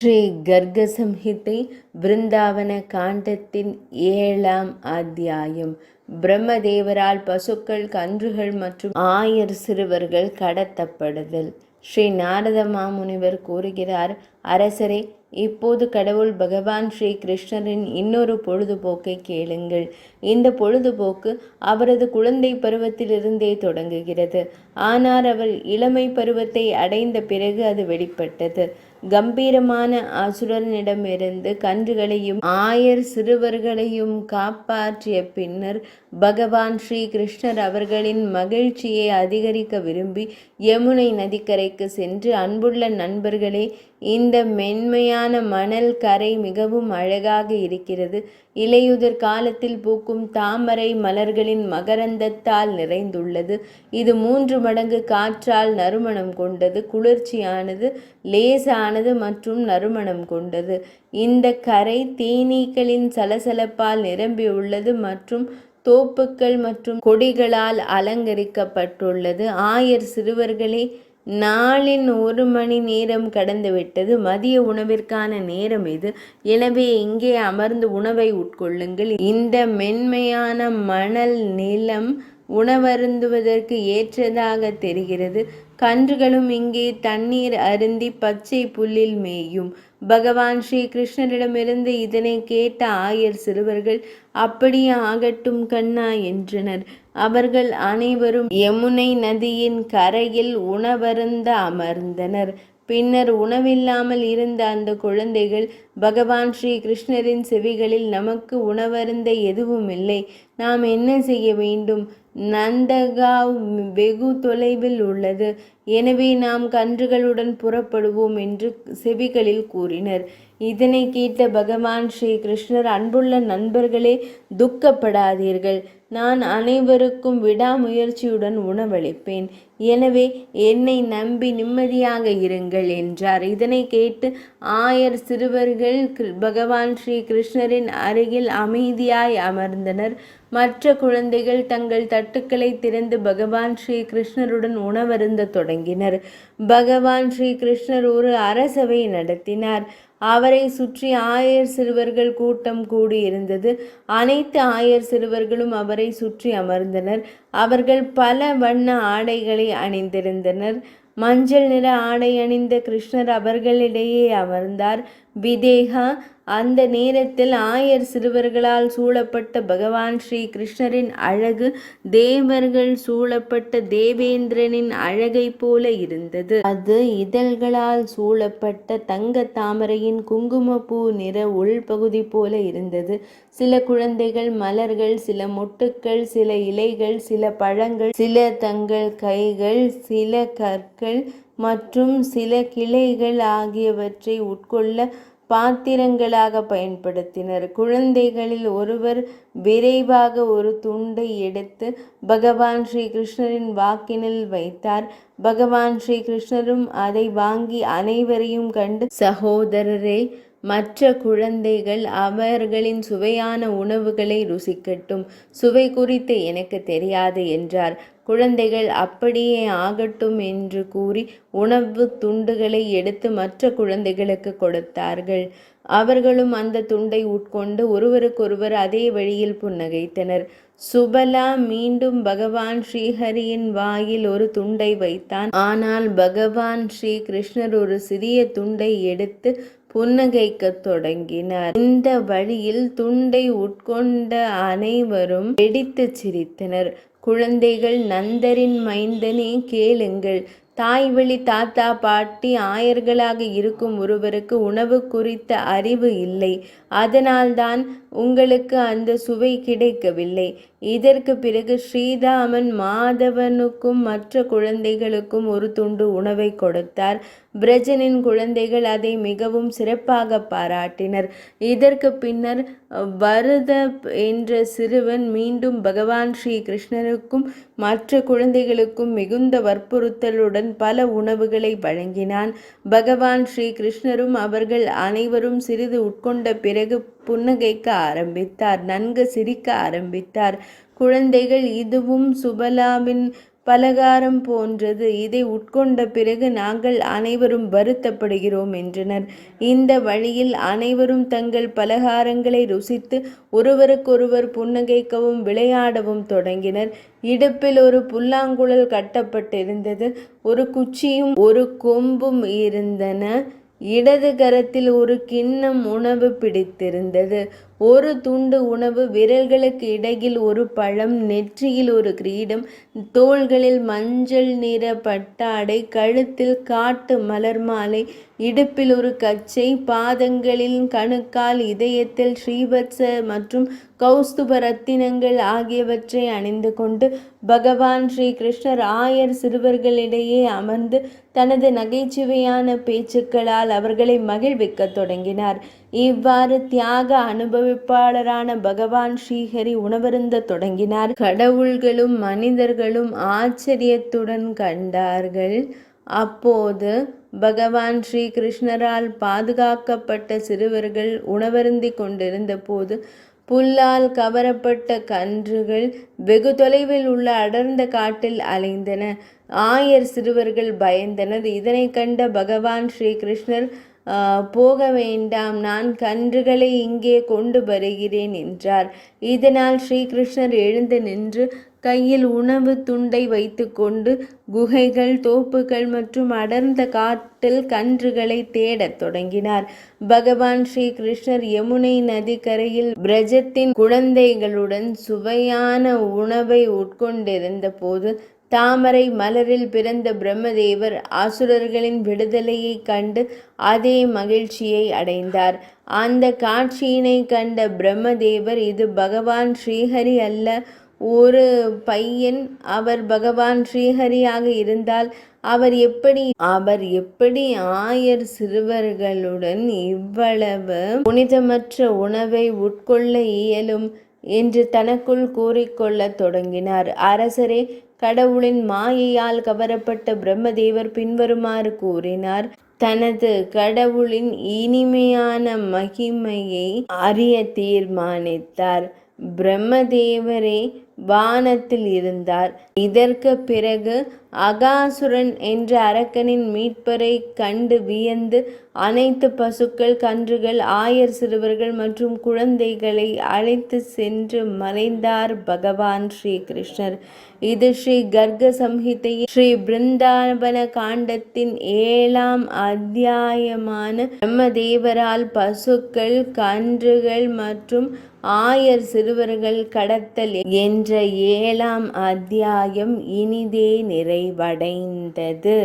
ஸ்ரீ கர்க சம்ஹிதை பிருந்தாவன காண்டத்தின் 7ஆம் அத்தியாயம். பிரம்மதேவரால் பசுக்கள், கன்றுகள் மற்றும் ஆயர் சிறுவர்கள் கடத்தப்படுதல். ஸ்ரீ நாரத மாமுனிவர் கூறுகிறார், அரசரே, இப்போது கடவுள் பகவான் ஸ்ரீ கிருஷ்ணரின் இன்னொரு பொழுதுபோக்கை கேளுங்கள். இந்த பொழுதுபோக்கு அவரது குழந்தை பருவத்திலிருந்தே தொடங்குகிறது. ஆனால் அவர் இளமை பருவத்தை அடைந்த பிறகு அது வெளிப்பட்டது. கம்பீரமான அசுரனிடமிருந்து கன்றுகளையும் ஆயர் சிறுவர்களையும் காப்பாற்றிய பின்னர் பகவான் ஸ்ரீ கிருஷ்ணர் அவர்களின் மகிழ்ச்சியை அதிகரிக்க விரும்பி யமுனை நதிக்கரைக்கு சென்று, அன்புள்ள நண்பர்களே, இந்த மென்மையான மணல் கரை மிகவும் அழகாக இருக்கிறது. இலையுதிர் காலத்தில் பூக்கும் தாமரை மலர்களின் மகரந்தத்தால் நிறைந்துள்ளது. இது 3 மடங்கு காற்றால் நறுமணம் கொண்டது, குளிர்ச்சியானது, லேசானது மற்றும் நறுமணம் கொண்டது. இந்த கரை தேனீக்களின் சலசலப்பால் நிரம்பியுள்ளது மற்றும் தோப்புக்கள் மற்றும் கொடிகளால் அலங்கரிக்கப்பட்டுள்ளது. ஆயர் சிறுவர்களே, நாளின் 1 மணி நேரம் கடந்துவிட்டது. மதிய உணவிற்கான நேரம் இது. எனவே இங்கே அமர்ந்து உணவை உட்கொள்ளுங்கள். இந்த மென்மையான மணல் நிலம் உணவருந்துவதற்கு ஏற்றதாக தெரிகிறது. கன்றுகளும் இங்கே தண்ணீர் அருந்தி பச்சை புல்லில் மேயும். பகவான் ஸ்ரீ கிருஷ்ணரிடமிருந்து இதனை கேட்ட ஆயர் சிறுவர்கள், அப்படியே ஆகட்டும் கண்ணா என்றனர். அவர்கள் அனைவரும் யமுனை நதியின் கரையில் உணவருந்த அமர்ந்தனர். பின்னர் உணவில்லாமல் இருந்த அந்த குழந்தைகள் பகவான் ஸ்ரீ கிருஷ்ணரின் செவிகளில், நமக்கு உணவருந்த எதுவும் இல்லை, நாம் என்ன செய்ய வேண்டும்? நந்தகாவ் வெகு தொலைவில் உள்ளது, எனவே நாம் கன்றுகளுடன் புறப்படுவோம் என்று செவிகளில் கூறினர். இதனை கேட்ட பகவான் ஸ்ரீ கிருஷ்ணர், அன்புள்ள நண்பர்களே, துக்கப்படாதீர்கள். நான் அனைவருக்கும் விடாமுயற்சியுடன் உணவளிப்பேன். எனவே என்னை நம்பி நிம்மதியாக இருங்கள் என்றார். இதனை கேட்டு ஆயர் சிறுவர்கள் பகவான் ஸ்ரீ கிருஷ்ணரின் அருகில் அமைதியாய் அமர்ந்தனர். மற்ற குழந்தைகள் தங்கள் தட்டுக்களை திறந்து பகவான் ஸ்ரீ கிருஷ்ணருடன் உணவருந்த தொடங்கினர். பகவான் ஸ்ரீ கிருஷ்ணர் ஒரு அரசவை நடத்தினார். அவரை சுற்றி ஆயர் சிறுவர்கள் கூட்டம் கூடியிருந்தது. அனைத்து ஆயர் சிறுவர்களும் அவரை சுற்றி அமர்ந்தனர். அவர்கள் பல வண்ண ஆடைகளை அணிந்திருந்தனர். மஞ்சள் நிற ஆடை அணிந்த கிருஷ்ணர் அவர்களிடையே அமர்ந்தார். விதேகா, அந்த நேரத்தில் ஆயர் சிறுவர்களால் சூழப்பட்ட பகவான் ஸ்ரீ கிருஷ்ணரின் அழகு தேவர்கள் சூழப்பட்ட தேவேந்திரனின் அழகை போல இருந்தது. அது இதழ்களால் சூழப்பட்ட தங்க தாமரையின் குங்குமப்பூ நிற உள்பகுதி போல இருந்தது. சில குழந்தைகள் மலர்கள், சில மொட்டுக்கள், சில இலைகள், சில பழங்கள், சில தங்கள் கைகள், சில கற்கள் மற்றும் சில கிளைகள் ஆகியவற்றை உட்கொள்ள பாத்திரங்களாக பயன்படுத்தினர். குழந்தைகளில் ஒருவர் விரைவாக ஒரு துண்டை எடுத்து பகவான் ஸ்ரீ கிருஷ்ணரின் வாக்கினில் வைத்தார். பகவான் ஸ்ரீ கிருஷ்ணரும் அதை வாங்கி அனைவரையும் கண்டு, சகோதரரே, மற்ற குழந்தைகள் அவர்களின் சுவையான உணவுகளை ருசிக்கட்டும், சுவை குறித்து எனக்கு தெரியாது என்றார். குழந்தைகள் அப்படியே ஆகட்டும் என்று கூறி உணவு துண்டுகளை எடுத்து மற்ற குழந்தைகளுக்கு கொடுத்தார்கள். அவர்களும் அந்த துண்டை உட்கொண்டு ஒருவருக்கொருவர் அதே வழியில் புன்னகைத்தனர். சுபலா மீண்டும் பகவான் ஸ்ரீஹரியின் வாயில் ஒரு துண்டை வைத்தான். ஆனால் பகவான் ஸ்ரீ கிருஷ்ணர் ஒரு சிறிய துண்டை எடுத்து புன்னகைக்கத் தொடங்கினார். இந்த வழியில் துண்டை உட்கொண்ட அனைவரும் வெடித்துச் சிரித்தனர். குழந்தைகள், நந்தரின் மைந்தனே, கேளுங்கள். தாய்வழி தாத்தா பாட்டி ஆயர்களாக இருக்கும் ஒருவருக்கு உணவு குறித்த அறிவு இல்லை. அதனால்தான் உங்களுக்கு அந்த சுவை கிடைக்கவில்லை. இதற்கு பிறகு ஸ்ரீராமன் மாதவனுக்கும் மற்ற குழந்தைகளுக்கும் ஒரு துண்டு உணவை கொடுத்தார். பிரஜனின் குழந்தைகள் அதை மிகவும் சிறப்பாக பாராட்டினர். இதற்கு பின்னர் வருத என்ற சிறுவன் மீண்டும் பகவான் ஸ்ரீ கிருஷ்ணருக்கும் மற்ற குழந்தைகளுக்கும் மிகுந்த வற்புறுத்தலுடன் பல உணவுகளை வழங்கினான். பகவான் ஸ்ரீ கிருஷ்ணரும் அவர்கள் அனைவரும் சிறிது உட்கொண்ட பிறகு புன்னகைக்க ஆரம்பித்தார். நன்கு சிரிக்க ஆரம்பித்தார். குழந்தைகள் இதுவும் சுபலாவின் பலகாரம் போன்றது. இதை உட்கொண்ட பிறகு நாங்கள் அனைவரும் வருத்தப்படுகிறோம் என்றனர். இந்த வழியில் அனைவரும் தங்கள் பலகாரங்களை ருசித்து ஒருவருக்கொருவர் புன்னகைக்கவும் விளையாடவும் தொடங்கினர். இடுப்பில் ஒரு புல்லாங்குழல் கட்டப்பட்டிருந்தது. ஒரு குச்சியும் ஒரு கொம்பும் இருந்தன. இடது கரத்தில் ஒரு கிண்ணம் உணவு பிடித்திருந்தது. ஒரு துண்டு உணவு, விரல்களுக்கு இடையில் ஒரு பழம், நெற்றியில் ஒரு கிரீடம், தோள்களில் மஞ்சள் நிற பட்டாடை, கழுத்தில் காட்டு மலர் மாலை, இடுப்பில் ஒரு கச்சை, பாதங்களில் கணுக்கால், இதயத்தில் ஸ்ரீவத்ச மற்றும் கௌஸ்துப ரத்தினங்கள் ஆகியவற்றை அணிந்து கொண்டு பகவான் ஸ்ரீ கிருஷ்ணர் ஆயர் சிறுவர்களிடையே அமர்ந்து தனது நகைச்சுவையான பேச்சுக்களால் அவர்களை மகிழ்விக்க தொடங்கினார். இவ்வாறு தியாக அனுபவிப்பாளரான பகவான் ஸ்ரீஹரி உணவருந்த தொடங்கினார். கடவுள்களும் மனிதர்களும் ஆச்சரியத்துடன் கண்டார்கள். அப்போது பகவான் ஸ்ரீ கிருஷ்ணரால் பாதுகாக்கப்பட்ட சிறுவர்கள் உணவருந்தி கொண்டிருந்த போது புல்லால் கவரப்பட்ட கன்றுகள் வெகு தொலைவில் உள்ள அடர்ந்த காட்டில் அலைந்தன. ஆயர் சிறுவர்கள் பயந்தனர். இதனை கண்ட பகவான் ஸ்ரீ கிருஷ்ணர், போக வேண்டாம், நான் கன்றுகளை இங்கே கொண்டு வருகிறேன் என்றார். இதனால் ஸ்ரீகிருஷ்ணர் எழுந்து நின்று கையில் உணவு துண்டை வைத்துக்கொண்டு குகைகள், தோப்புகள் மற்றும் அடர்ந்த காட்டில் கன்றுகளை தேடத் தொடங்கினார். பகவான் ஸ்ரீ கிருஷ்ணர் யமுனை நதிக்கரையில் பிரஜத்தின் குழந்தைகளுடன் சுவையான உணவை உட்கொண்டிருந்த போது தாமரை மலரில் பிறந்த பிரம்மதேவர் அசுரர்களின் விடுதலையை கண்டு அதே மகிழ்ச்சியை அடைந்தார். அந்த காட்சியினை கண்ட பிரம்மதேவர், இது பகவான் ஸ்ரீஹரி அல்ல, ஒரு பையன். அவர் பகவான் ஸ்ரீஹரியாக இருந்தால் அவர் எப்படி ஆயர் சிறுவர்களுடன் இவ்வளவு புனிதமற்ற உணவை உட்கொள்ள இயலும் என்று தனக்குள் கூறிக்கொள்ளத் தொடங்கினார். அரசரே, கடவுளின் மாயையால் கவரப்பட்ட பிரம்மதேவர் பின்வருமாறு கூறினார். தனது கடவுளின் இனிமையான மகிமையை அறிய தீர்மானித்தார். பிரம்மதேவரே வானத்தில் இருந்தார். இதற்கு பிறகு அகாசுரன் என்ற அரக்கனின் மீட்பரை கண்டு வியந்து அனைத்து பசுக்கள், கன்றுகள், ஆயர் சிறுவர்கள் மற்றும் குழந்தைகளை அழைத்து சென்று மறைந்தார் பகவான் ஸ்ரீ கிருஷ்ணர். இது ஸ்ரீ கர்க சம்ஹிதையின் ஸ்ரீ பிருந்தாவன காண்டத்தின் 7ஆம் அத்தியாயமான பிரம்மதேவரால் பசுக்கள், கன்றுகள் மற்றும் ஆயர் சிறுவர்கள் கடத்தல் என்ற 7ஆம் அத்தியாயம் இனிதே நிறைவடைந்தது.